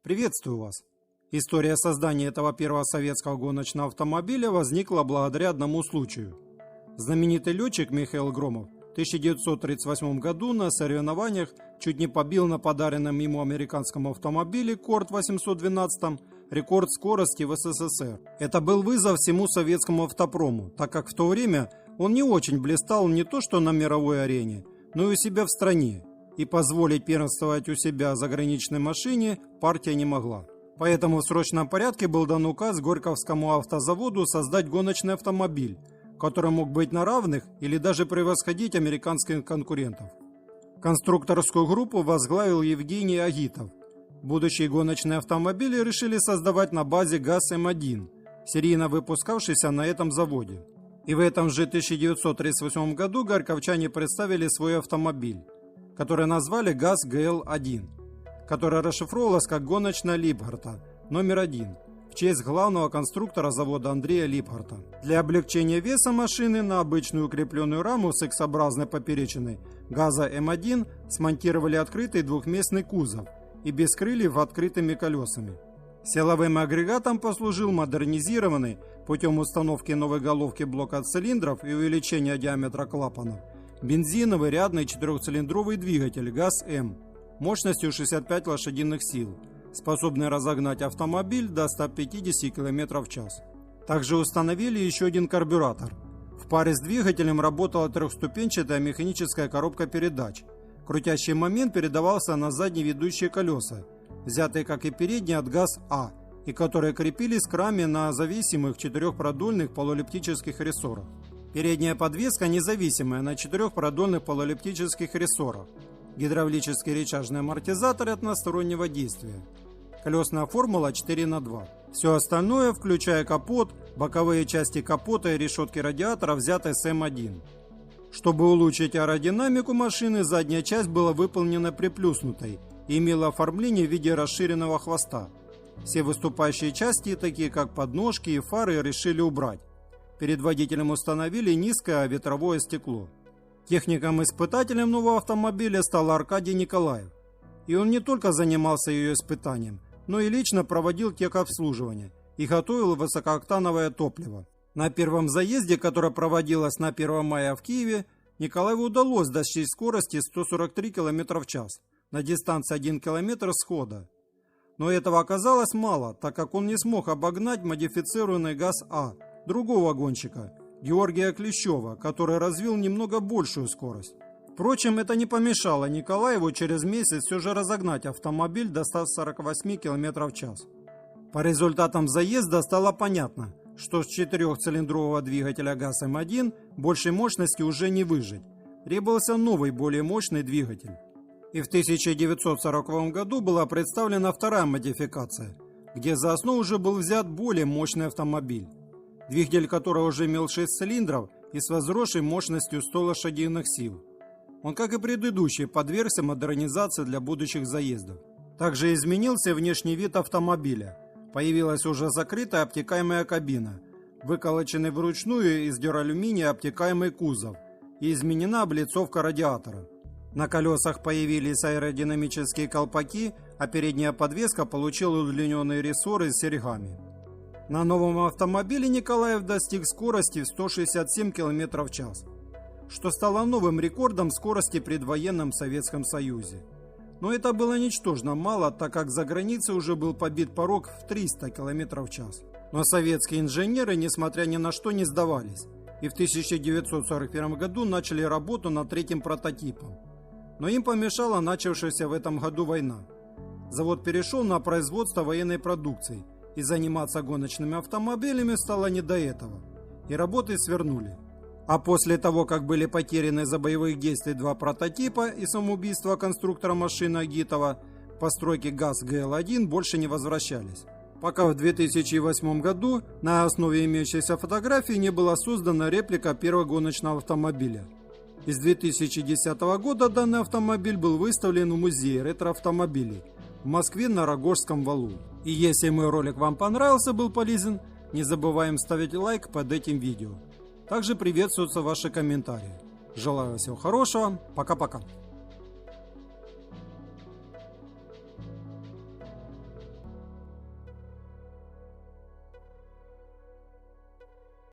Приветствую вас! История создания этого первого советского гоночного автомобиля возникла благодаря одному случаю. Знаменитый летчик Михаил Громов в 1938 году на соревнованиях чуть не побил на подаренном ему американском автомобиле Корт 812 рекорд скорости в СССР. Это был вызов всему советскому автопрому, так как в то время он не очень блистал не то что на мировой арене, но и у себя в стране. И позволить первенствовать у себя заграничной машине партия не могла. Поэтому в срочном порядке был дан указ Горьковскому автозаводу создать гоночный автомобиль, который мог быть на равных или даже превосходить американских конкурентов. Конструкторскую группу возглавил Евгений Агитов. Будущие гоночные автомобили решили создавать на базе ГАЗ-М1, серийно выпускавшийся на этом заводе. И в этом же 1938 году горьковчане представили свой автомобиль, который назвали ГАЗ-ГЛ-1, которая расшифровалась как гоночная Липгарта номер 1 в честь главного конструктора завода Андрея Липгарта. Для облегчения веса машины на обычную укрепленную раму с X-образной поперечиной ГАЗа М1 смонтировали открытый двухместный кузов и без крыльев открытыми колесами. Силовым агрегатом послужил модернизированный путем установки новой головки блока цилиндров и увеличения диаметра клапанов бензиновый рядный четырехцилиндровый двигатель ГАЗ-М мощностью 65 лошадиных сил, способный разогнать автомобиль до 150 км в час. Также установили еще один карбюратор. В паре с двигателем работала трехступенчатая механическая коробка передач. Крутящий момент передавался на задние ведущие колеса, взятые как и передние от ГАЗ-А, и которые крепились к раме на зависимых четырехпродольных полуэллиптических рессорах. Передняя подвеска независимая на четырехпродольных полуэллиптических рессорах. Гидравлический рычажный амортизатор одностороннего действия. Колесная формула 4х2. Все остальное, включая капот, боковые части капота и решетки радиатора, взяты с М1. Чтобы улучшить аэродинамику машины, задняя часть была выполнена приплюснутой и имела оформление в виде расширенного хвоста. Все выступающие части, такие как подножки и фары, решили убрать. Перед водителем установили низкое ветровое стекло. Техником-испытателем нового автомобиля стал Аркадий Николаев. И он не только занимался ее испытанием, но и лично проводил техобслуживание и готовил высокооктановое топливо. На первом заезде, которое проводилось на 1 мая в Киеве, Николаеву удалось достичь скорости 143 км в час на дистанции 1 км с хода. Но этого оказалось мало, так как он не смог обогнать модифицированный ГАЗ-А другого гонщика, Георгия Клещева, который развил немного большую скорость. Впрочем, это не помешало Николаеву через месяц все же разогнать автомобиль до 148 км в час. По результатам заезда стало понятно, что с четырехцилиндрового двигателя ГАЗ-М1 большей мощности уже не выжить. Требовался новый, более мощный двигатель. И в 1940 году была представлена вторая модификация, где за основу уже был взят более мощный автомобиль, двигатель которого уже имел 6 цилиндров и с возросшей мощностью 100 лошадиных сил. Он, как и предыдущий, подвергся модернизации для будущих заездов. Также изменился внешний вид автомобиля. Появилась уже закрытая обтекаемая кабина, выколоченный вручную из дюралюминия обтекаемый кузов и изменена облицовка радиатора. На колесах появились аэродинамические колпаки, а передняя подвеска получила удлиненные рессоры с серьгами. На новом автомобиле Николаев достиг скорости в 167 км в час, что стало новым рекордом скорости в предвоенном Советском Союзе. Но это было ничтожно мало, так как за границей уже был побит порог в 300 км в час. Но советские инженеры, несмотря ни на что, не сдавались, и в 1941 году начали работу над третьим прототипом. Но им помешала начавшаяся в этом году война. Завод перешел на производство военной продукции, и заниматься гоночными автомобилями стало не до этого, и работы свернули. А после того, как были потеряны за боевых действий 2 прототипа и самоубийство конструктора машины Агитова, постройки ГАЗ-ГЛ-1 больше не возвращались. Пока в 2008 году на основе имеющейся фотографии не была создана реплика первого гоночного автомобиля. Из 2010 года данный автомобиль был выставлен в музее ретро-автомобилей в Москве на Рогожском валу. И если мой ролик вам понравился, был полезен, не забываем ставить лайк под этим видео. Также приветствуются ваши комментарии. Желаю всего хорошего. Пока-пока.